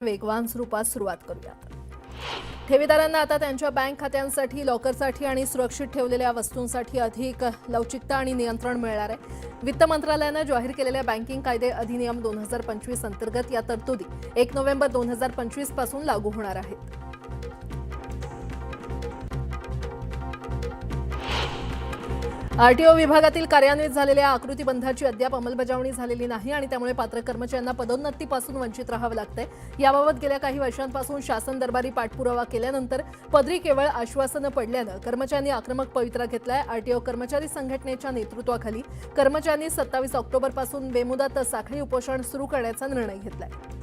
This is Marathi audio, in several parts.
वेगवान स्वरूपात सुरुवात करूयात। ठेवीदारांना आता त्यांच्या बँक खात्यांसाठी, लॉकरसाठी आणि सुरक्षित ठेवलेल्या वस्तूंसाठी अधिक लवचिकता आणि नियंत्रण मिळणार आहे। वित्त मंत्रालयाने जाहीर केलेल्या बँकिंग कायदे अधिनियम 2025 अंतर्गत या तरतुदी 1 नोव्हेंबर 2025 पासून लागू होणार आहेत। आरटीओ विभागातील कार्यान्वित झालेल्या आकृतीबंधाची अद्याप अंमलबजावणी झालेली नाही आणि त्यामुळे पात्र कर्मचाऱ्यांना पदोन्नतीपासून वंचित राहावे लागते। याबाबत गेल्या काही वर्षांपासून शासन दरबारी पाठपुरावा केल्यानंतर पदरी केवळ आश्वासनं पडल्यानं कर्मचाऱ्यांनी आक्रमक पवित्रा घेतलाय। आरटीओ कर्मचारी संघटनेच्या नेतृत्वाखाली कर्मचाऱ्यांनी 27 ऑक्टोबरपासून बेमुदत साखळी उपोषण सुरू करण्याचा निर्णय घेतलाय।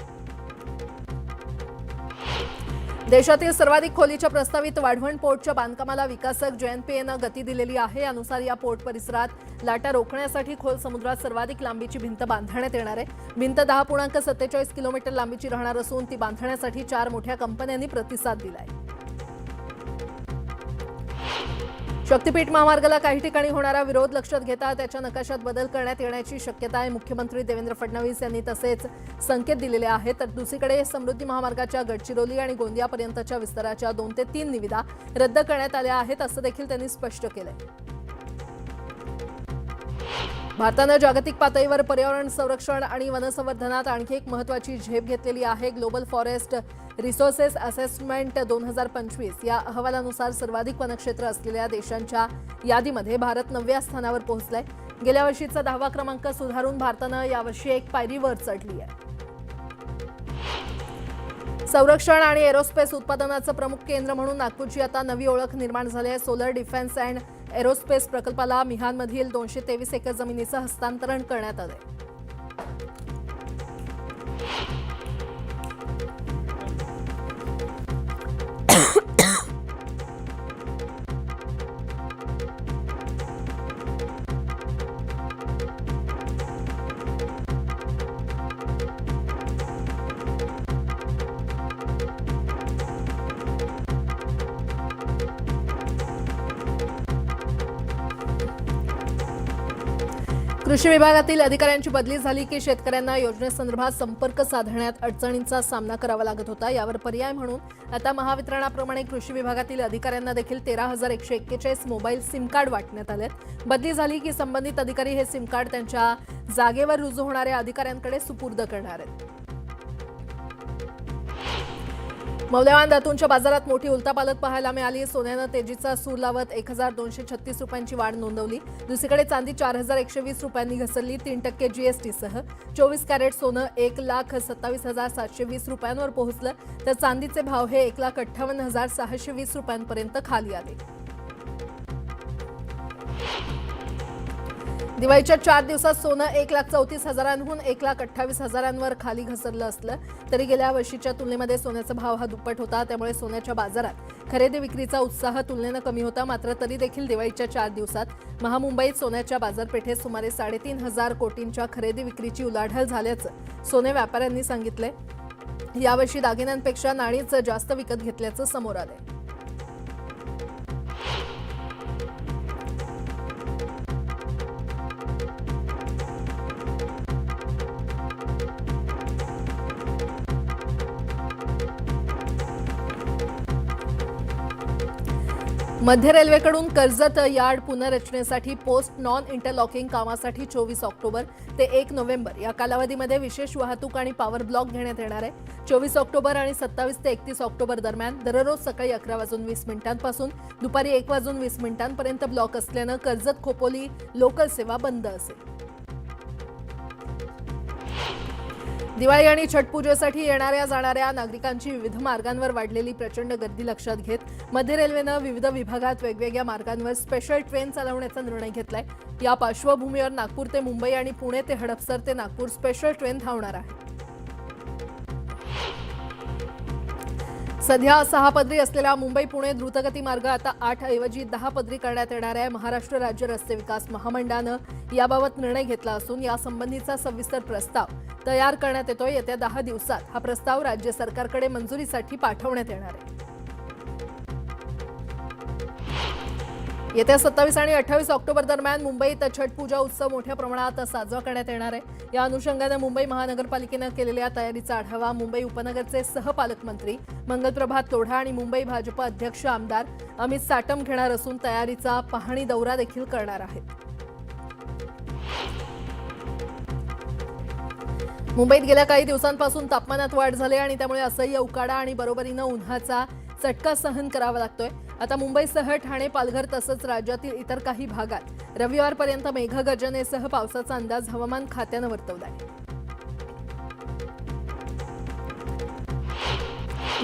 देशातील सर्वाधिक खोलीच्या प्रस्तावित वाढवण पोर्टच्या बांधकामाला विकासक JNPAनं गती दिलेली आहे। यानुसार या पोर्ट परिसरात लाटा रोखण्यासाठी खोल समुद्रात सर्वाधिक लांबीची भिंत बांधण्यात येणार आहे। भिंत 10.47 किलोमीटर लांबीची राहणार असून ती बांधण्यासाठी 4 मोठ्या कंपन्यांनी प्रतिसाद दिलाय। शक्तीपीठ महामार्गाला काही ठिकाणी होणारा विरोध लक्षात घेता त्याच्या नकाशात बदल करण्यात येण्याची शक्यता आहे। मुख्यमंत्री देवेंद्र फडणवीस यांनी तसेच संकेत दिलेले आहेत। तर दुसरीकडे समृद्धी महामार्गाच्या गडचिरोली आणि गोंदियापर्यंतच्या विस्ताराच्या 2 ते 3 निविदा रद्द करण्यात आल्या आहेत असं देखील त्यांनी स्पष्ट केलंय। भारतानं जागतिक पातळीवर पर्यावरण संरक्षण आणि वनसंवर्धनात आणखी एक महत्त्वाची झेप घेतलेली आहे। ग्लोबल फॉरेस्ट रिसोर्सेस असेसमेंट 2025 या अहवालानुसार सर्वाधिक वनक्षेत्र असलेल्या देशांच्या यादीमध्ये भारत 9व्या स्थानावर पोहोचलाय। गेल्या वर्षीचा 10वा क्रमांक सुधारून भारतानं यावर्षी एक पायरी वर चढली आहे। संरक्षण आणि एरोस्पेस उत्पादनाचं प्रमुख केंद्र म्हणून नागपूरची आता नवी ओळख निर्माण झाली आहे। सोलर डिफेन्स अँड एरोस्पेस प्रकल्पाला मिहानमधील 223 एकर जमिनीचं हस्तांतरण करण्यात आलंय। कृषी विभागातील अधिकाऱ्यांची बदली झाली की शेतकऱ्यांना योजनेसंदर्भात संपर्क साधण्यात अडचणींचा सामना करावा लागत होता। यावर पर्याय म्हणून आता महावितरणाप्रमाणे कृषी विभागातील अधिकाऱ्यांना देखील 13,141 मोबाईल सिम कार्ड वाटण्यात आले। बदली झाली की संबंधित अधिकारी हे सिम कार्ड त्यांच्या जागेवर रुजू होणाऱ्या अधिकाऱ्यांकडे सुपूर्द करणार आहेत। मौल्यवान धातूंच्या बाजारात मोठी उलथापालथ पाहायला मिळाली। सोन्यानं तेजीचा सूर लावत 1,236 रुपयांची वाढ नोंदवली। दुसरीकडे चांदी 4,120 रुपयांनी घसरली। 3% GST सह 24 कॅरेट सोनं 1,27,720 रुपयांवर पोहोचलं तर चांदीचे भाव हे 1,58,620 रुपयांपर्यंत खाली आले। दिवाळीच्या 4 दिवसात सोनं 1,34,000हून 1,28,000वर खाली घसरलं असलं तरी गेल्या वर्षीच्या तुलनेमध्ये सोन्याचा भाव हा दुप्पट होता। त्यामुळे सोन्याच्या बाजारात खरेदी विक्रीचा उत्साह तुलनेनं कमी होता। मात्र तरी देखील दिवाळीच्या 4 दिवसात महामुंबईत सोन्याच्या बाजारपेठेत सुमारे 3.5 कोटींच्या खरेदी विक्रीची उलाढाल झाल्याचं सोने व्यापाऱ्यांनी सांगितलंय। यावर्षी दागिन्यांपेक्षा नाणीच जास्त विकत घेतल्याचं समोर आलंय। मध्य रेल्वेकडून कर्जत यार्ड पुनर्रचनेसाठी पोस्ट नॉन इंटरलॉकिंग कामासाठी 24 ऑक्टोबर ते 1 नोव्हेंबर या कालावधीमध्ये विशेष वाहतूक आणि पॉवर ब्लॉक घेण्यात येणार आहे। 24 ऑक्टोबर आणि 27 ते 31 ऑक्टोबर दरम्यान दररोज सकाळी 11:20 पासून दुपारी 1:20 पर्यंत ब्लॉक असल्यानं कर्जत खोपोली लोकल सेवा बंद असेल। दिवाळी आणि छठ पूजेसाठी येणाऱ्या जाणाऱ्या नागरिकांची विविध मार्गांवर वाढलेली प्रचंड गर्दी लक्षात घेत मध्य रेल्वेनं विविध विभागात वेगवेगळ्या मार्गांवर स्पेशल ट्रेन चालवण्याचा निर्णय घेतलाय। या पार्श्वभूमीवर नागपूर ते मुंबई आणि पुणे ते हडपसर ते नागपूर स्पेशल ट्रेन धावणार आहे। सध्या 6 पदरी असलेला मुंबई पुणे द्रुतगती मार्ग आता 8 ऐवजी 10 पदरी करण्यात येणार आहे। महाराष्ट्र राज्य रस्ते विकास महामंडळानं याबाबत निर्णय घेतला असून यासंबंधीचा सविस्तर प्रस्ताव तयार करण्यात येतोय। येत्या 10 दिवसात हा प्रस्ताव राज्य सरकारकडे मंजुरीसाठी पाठवण्यात येणार आहे। येत्या 27 आणि 28 ऑक्टोबर दरम्यान मुंबईत छठ पूजा उत्सव मोठ्या प्रमाणात साजरा करण्यात येणार आहे। या अनुषंगाने मुंबई महानगरपालिकेने केलेल्या तयारीचा आढावा मुंबई उपनगरचे सहपालकमंत्री मंगलप्रभात लोढा आणि मुंबई भाजप अध्यक्ष आमदार अमित साटम घेणार असून तयारीचा पाहणी दौरा देखील करणार आहेत। मुंबईत गेल्या काही दिवसांपासून तापमानात वाढ झाली आणि त्यामुळे असह्य उकाडा आणि बरोबरीनं उन्हाचा चटका सहन करावा लागतोय। आता मुंबईसह ठाणे, पालघर तसंच राज्यातील इतर काही भागात रविवारपर्यंत मेघगर्जनेसह पावसाचा अंदाज हवामान खात्यानं वर्तवलाय।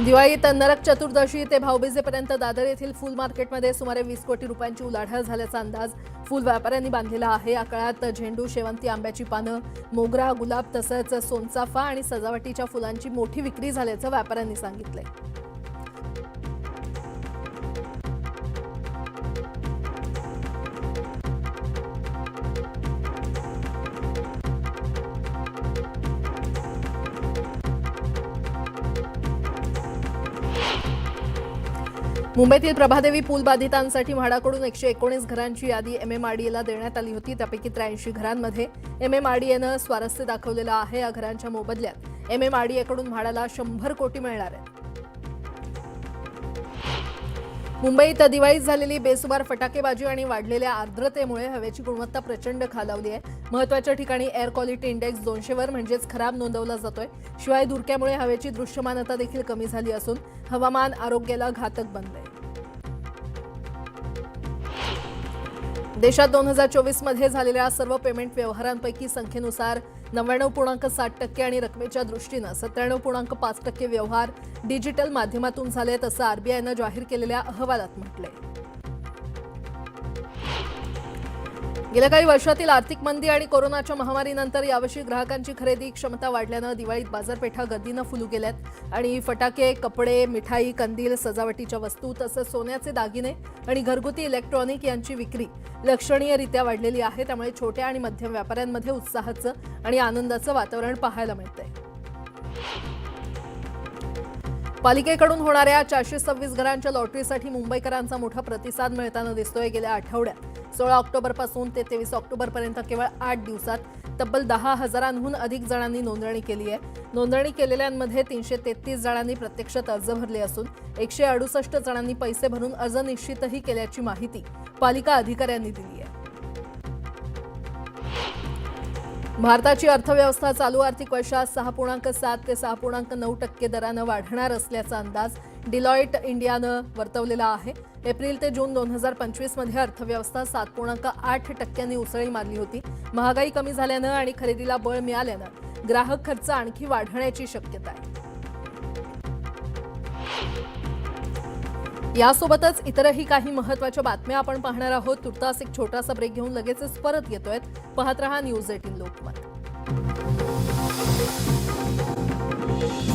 दिवाळीत नरक चतुर्दशी ते भाऊबीजेपर्यंत दादर येथील फुल मार्केटमध्ये सुमारे 20 कोटी रुपयांची उलाढाल झाल्याचा अंदाज फुल व्यापाऱ्यांनी बांधलेला आहे। या काळात झेंडू, शेवंती, आंब्याची पानं, मोगरा, गुलाब तसंच सोनचाफा आणि सजावटीच्या फुलांची मोठी विक्री झाल्याचं व्यापाऱ्यांनी सांगितलंय। मुंबईतील प्रभादेवी पूल बाधितांसाठी म्हाडाकडून 119 घरांची यादी एमएमआरडीएला देण्यात आली होती। त्यापैकी 83 घरांमध्ये एमएमआरडीएनं स्वारस्य दाखवलेलं आहे। या घरांच्या मोबदल्यात एमएमआरडीएकडून म्हाडाला 100 कोटी मिळणार आहेत। मुंबईत दिवाळीत झालेली बेसुमार फटाकेबाजी आणि वाढलेल्या आर्द्रतेमुळे हवेची गुणवत्ता प्रचंड खालावली आहे। महत्त्वाच्या ठिकाणी एअर क्वालिटी इंडेक्स 200 वर म्हणजेच खराब नोंदवला जातोय। शिवाय धुरक्यामुळे हवेची दृश्यमानता देखील कमी झाली असून हवामान आरोग्याला घातक बनलंय। देशात 2024 मध्ये झालेल्या सर्व पेमेंट व्यवहारांपैकी संख्येनुसार 99.7% आणि रकमेच्या दृष्टीनं 97.5% व्यवहार डिजिटल माध्यमातून झालेत असं आरबीआयनं जाहीर केलेल्या अहवालात म्हटलंय। गेल्या काही वर्षातील आर्थिक मंदी आणि कोरोनाच्या महामारीनंतर यावर्षी ग्राहकांची खरेदी क्षमता वाढल्यानं दिवाळीत बाजारपेठा गर्दीनं फुलू गेल्यात आणि फटाके, कपडे, मिठाई, कंदील, सजावटीच्या वस्तू तसंच सोन्याचे दागिने आणि घरगुती इलेक्ट्रॉनिक यांची विक्री लक्षणीयरित्या वाढलेली आहे। त्यामुळे छोट्या आणि मध्यम व्यापाऱ्यांमध्ये उत्साहाचं आणि आनंदाचं वातावरण पाहायला मिळतंय। पालिकेकडून होणाऱ्या 426 घरांच्या लॉटरीसाठी मुंबईकरांचा मोठा प्रतिसाद मिळताना दिसतोय। गेल्या आठवड्यात 16 ऑक्टोबरपासून ते 23 ऑक्टोबरपर्यंत केवळ 8 दिवसात तब्बल 10,000हून अधिक जणांनी नोंदणी केली आहे। नोंदणी केलेल्यांमध्ये 333 जणांनी प्रत्यक्षात अर्ज भरले असून 168 जणांनी पैसे भरून अर्ज निश्चितही केल्याची माहिती पालिका अधिकाऱ्यांनी दिली आहे। भारताची अर्थव्यवस्था चालू आर्थिक वर्षात 6.7 ते 6.9% दरानं वाढणार असल्याचा अंदाज डिलॉइट इंडियानं वर्तवलेला आहे। एप्रिल ते जून 2025 मध्ये अर्थव्यवस्था 7.8% उसळी मारली होती। महागाई कमी झाल्यानं आणि खरेदीला बळ मिळाल्यानं ग्राहक खर्च आणखी वाढण्याची शक्यता आहे। यासोबतच इतरही काही महत्त्वाच्या बातम्या आपण पाहणार आहोत। तुर्तास एक छोटासा ब्रेक घेऊन लगेचच परत येतोय। पाहत रहा न्यूज 18 लोकमत।